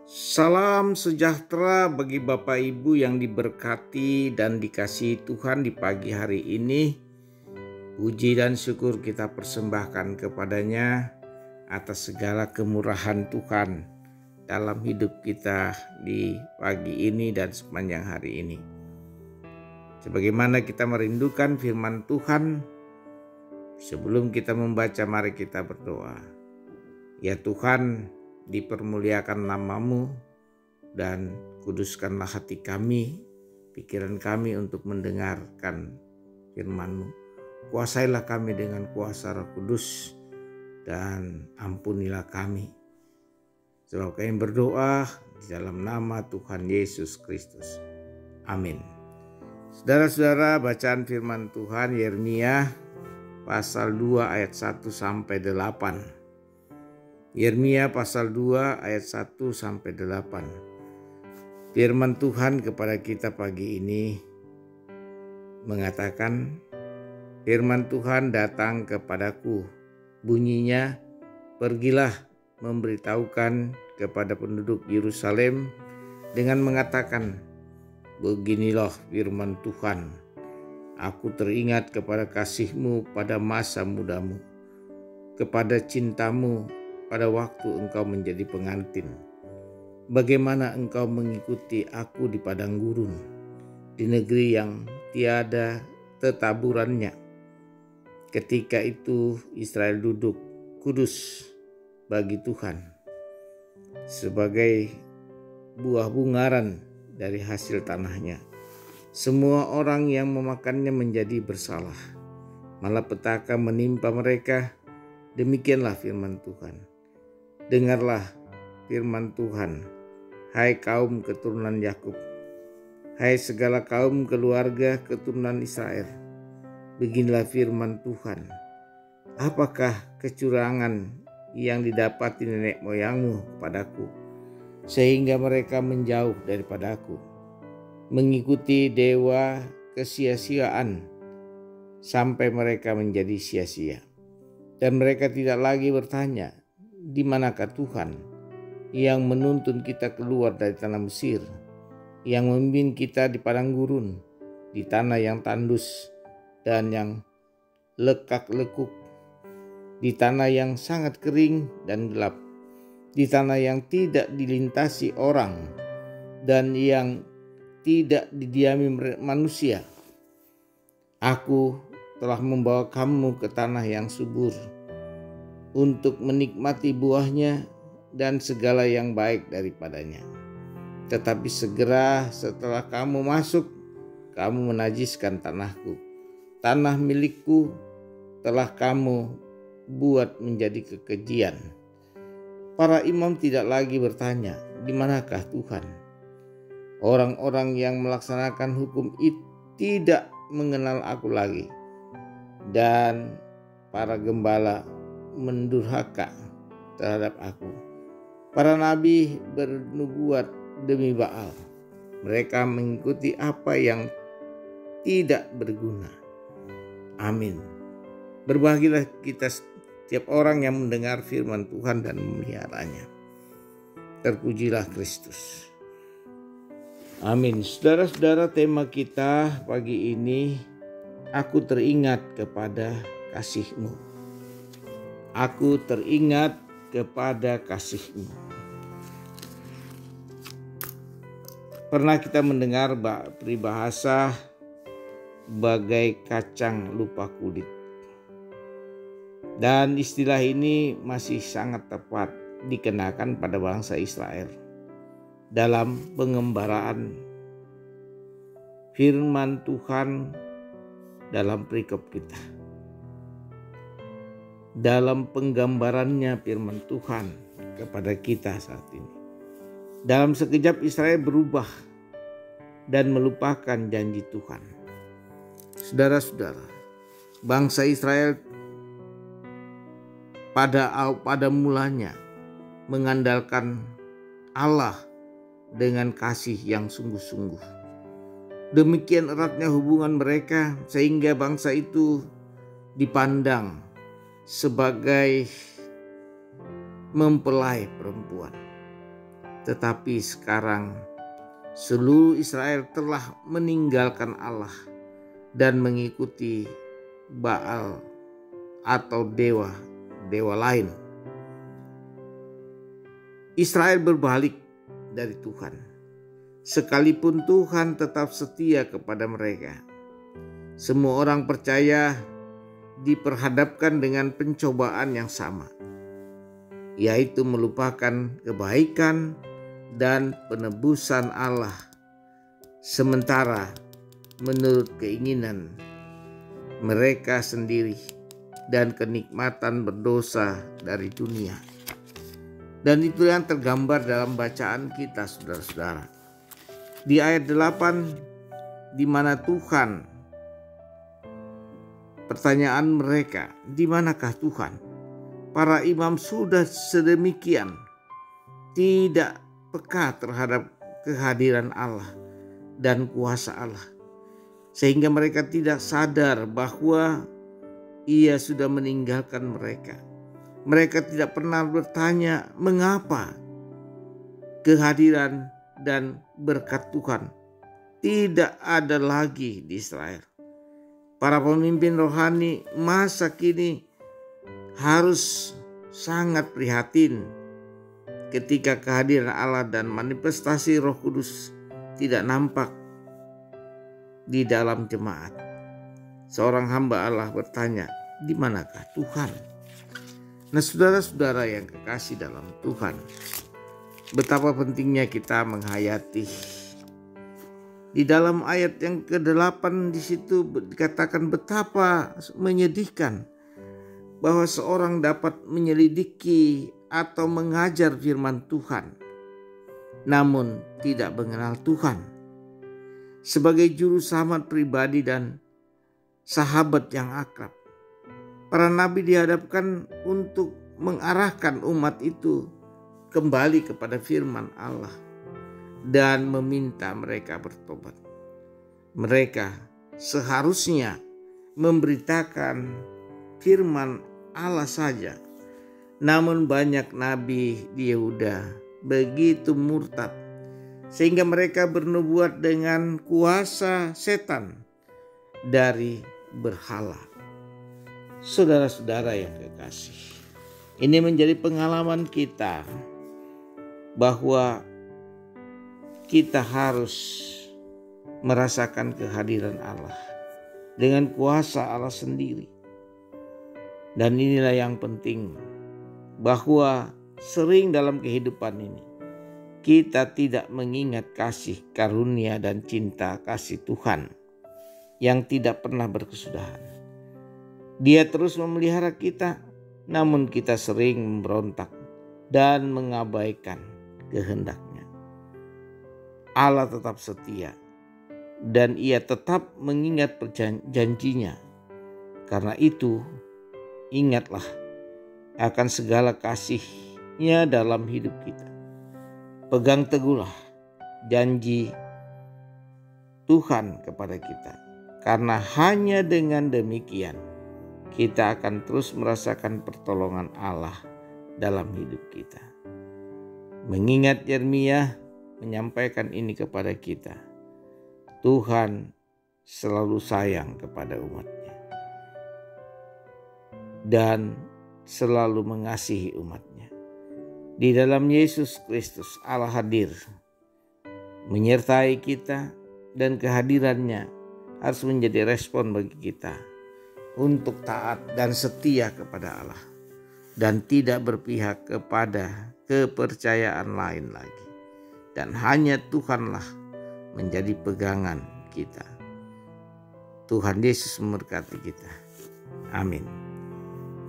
Salam sejahtera bagi Bapak Ibu yang diberkati dan dikasihi Tuhan di pagi hari ini. Puji dan syukur kita persembahkan kepadanya atas segala kemurahan Tuhan dalam hidup kita di pagi ini dan sepanjang hari ini. Sebagaimana kita merindukan firman Tuhan, sebelum kita membaca mari kita berdoa. Ya Tuhan, dipermuliakan nama-Mu dan kuduskanlah hati kami, pikiran kami untuk mendengarkan firman-Mu. Kuasailah kami dengan kuasa Roh Kudus dan ampunilah kami. Sebab kami berdoa di dalam nama Tuhan Yesus Kristus. Amin. Saudara-saudara, bacaan firman Tuhan Yeremia pasal 2 ayat 1 sampai 8. Yeremia pasal 2 ayat 1 sampai 8. Firman Tuhan kepada kita pagi ini mengatakan, firman Tuhan datang kepadaku, bunyinya, pergilah memberitahukan kepada penduduk Yerusalem dengan mengatakan, beginilah firman Tuhan, aku teringat kepada kasih-Mu pada masa mudamu, kepada cintamu pada waktu engkau menjadi pengantin. Bagaimana engkau mengikuti aku di padang gurun, di negeri yang tiada tetaburannya. Ketika itu Israel duduk kudus bagi Tuhan, sebagai buah bungaran dari hasil tanahnya. Semua orang yang memakannya menjadi bersalah, malapetaka menimpa mereka. Demikianlah firman Tuhan. Dengarlah firman Tuhan, hai kaum keturunan Yakub, hai segala kaum keluarga keturunan Israel. Beginilah firman Tuhan, apakah kecurangan yang didapati nenek moyangmu padaku, sehingga mereka menjauh daripadaku, mengikuti dewa kesia-siaan, sampai mereka menjadi sia-sia. Dan mereka tidak lagi bertanya, di manakah Tuhan yang menuntun kita keluar dari tanah Mesir, yang memimpin kita di padang gurun, di tanah yang tandus dan yang lekak-lekuk, di tanah yang sangat kering dan gelap, di tanah yang tidak dilintasi orang dan yang tidak didiami manusia. Aku telah membawa kamu ke tanah yang subur, untuk menikmati buahnya dan segala yang baik daripadanya. Tetapi segera setelah kamu masuk, kamu menajiskan tanahku. Tanah milikku telah kamu buat menjadi kekejian. Para imam tidak lagi bertanya, di manakah Tuhan? Orang-orang yang melaksanakan hukum itu tidak mengenal aku lagi. Dan para gembala mendurhaka terhadap aku. Para nabi bernubuat demi Baal. Mereka mengikuti apa yang tidak berguna. Amin. Berbahagialah kita setiap orang yang mendengar firman Tuhan dan memeliharanya. Terpujilah Kristus. Amin. Saudara-saudara, tema kita pagi ini, aku teringat kepada kasih-Mu. Aku teringat kepada kasih-Mu. Pernah kita mendengar peribahasa bagai kacang lupa kulit. Dan istilah ini masih sangat tepat dikenakan pada bangsa Israel dalam pengembaraan firman Tuhan dalam perikop kita. Dalam penggambarannya firman Tuhan kepada kita saat ini. Dalam sekejap Israel berubah dan melupakan janji Tuhan. Saudara-saudara, bangsa Israel pada mulanya mengandalkan Allah dengan kasih yang sungguh-sungguh. Demikian eratnya hubungan mereka sehingga bangsa itu dipandang sebagai mempelai perempuan. Tetapi sekarang seluruh Israel telah meninggalkan Allah dan mengikuti Baal atau dewa lain. Israel berbalik dari Tuhan, sekalipun Tuhan tetap setia kepada mereka. Semua orang percaya diperhadapkan dengan pencobaan yang sama, yaitu melupakan kebaikan dan penebusan Allah, sementara menurut keinginan mereka sendiri dan kenikmatan berdosa dari dunia. Dan itu yang tergambar dalam bacaan kita, saudara-saudara. Di ayat 8, di mana Tuhan, pertanyaan mereka, di manakah Tuhan? Para imam sudah sedemikian tidak peka terhadap kehadiran Allah dan kuasa Allah, sehingga mereka tidak sadar bahwa Ia sudah meninggalkan mereka. Mereka tidak pernah bertanya mengapa kehadiran dan berkat Tuhan tidak ada lagi di Israel. Para pemimpin rohani masa kini harus sangat prihatin ketika kehadiran Allah dan manifestasi Roh Kudus tidak nampak di dalam jemaat. Seorang hamba Allah bertanya, di manakah Tuhan? Nah, saudara-saudara yang kekasih dalam Tuhan, betapa pentingnya kita menghayati. Di dalam ayat yang ke-8 di situ dikatakan betapa menyedihkan bahwa seorang dapat menyelidiki atau mengajar firman Tuhan, namun tidak mengenal Tuhan. Sebagai juru selamat pribadi dan sahabat yang akrab, para nabi dihadapkan untuk mengarahkan umat itu kembali kepada firman Allah dan meminta mereka bertobat. Mereka seharusnya memberitakan firman Allah saja. Namun banyak nabi di Yehuda begitu murtad sehingga mereka bernubuat dengan kuasa setan dari berhala. Saudara-saudara yang kekasih, ini menjadi pengalaman kita bahwa kita harus merasakan kehadiran Allah dengan kuasa Allah sendiri. Dan inilah yang penting, bahwa sering dalam kehidupan ini kita tidak mengingat kasih karunia dan cinta kasih Tuhan yang tidak pernah berkesudahan. Dia terus memelihara kita, namun kita sering memberontak dan mengabaikan kehendaknya. Allah tetap setia dan Ia tetap mengingat janjinya. Karena itu, ingatlah akan segala kasih-Nya dalam hidup kita. Pegang teguhlah janji Tuhan kepada kita, karena hanya dengan demikian kita akan terus merasakan pertolongan Allah dalam hidup kita. Mengingat Yeremia menyampaikan ini kepada kita, Tuhan selalu sayang kepada umat-Nya dan selalu mengasihi umat-Nya. Di dalam Yesus Kristus Allah hadir menyertai kita, dan kehadirannya harus menjadi respon bagi kita untuk taat dan setia kepada Allah dan tidak berpihak kepada kepercayaan lain lagi. Dan hanya Tuhanlah menjadi pegangan kita. Tuhan Yesus memberkati kita. Amin.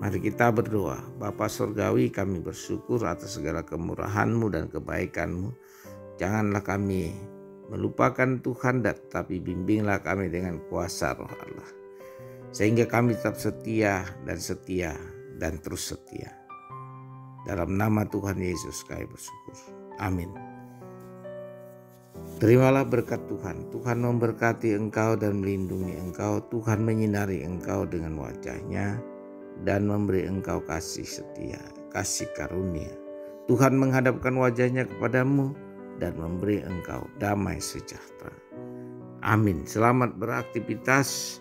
Mari kita berdoa. Bapa Surgawi, kami bersyukur atas segala kemurahan-Mu dan kebaikan-Mu. Janganlah kami melupakan Tuhan, tetapi bimbinglah kami dengan kuasa Roh Allah, sehingga kami tetap setia dan terus setia. Dalam nama Tuhan Yesus kami bersyukur. Amin. Terimalah berkat Tuhan. Tuhan memberkati engkau dan melindungi engkau. Tuhan menyinari engkau dengan wajah-Nya dan memberi engkau kasih setia, kasih karunia. Tuhan menghadapkan wajah-Nya kepadamu dan memberi engkau damai sejahtera. Amin. Selamat beraktivitas.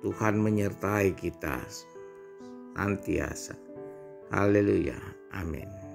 Tuhan menyertai kita senantiasa. Haleluya. Amin.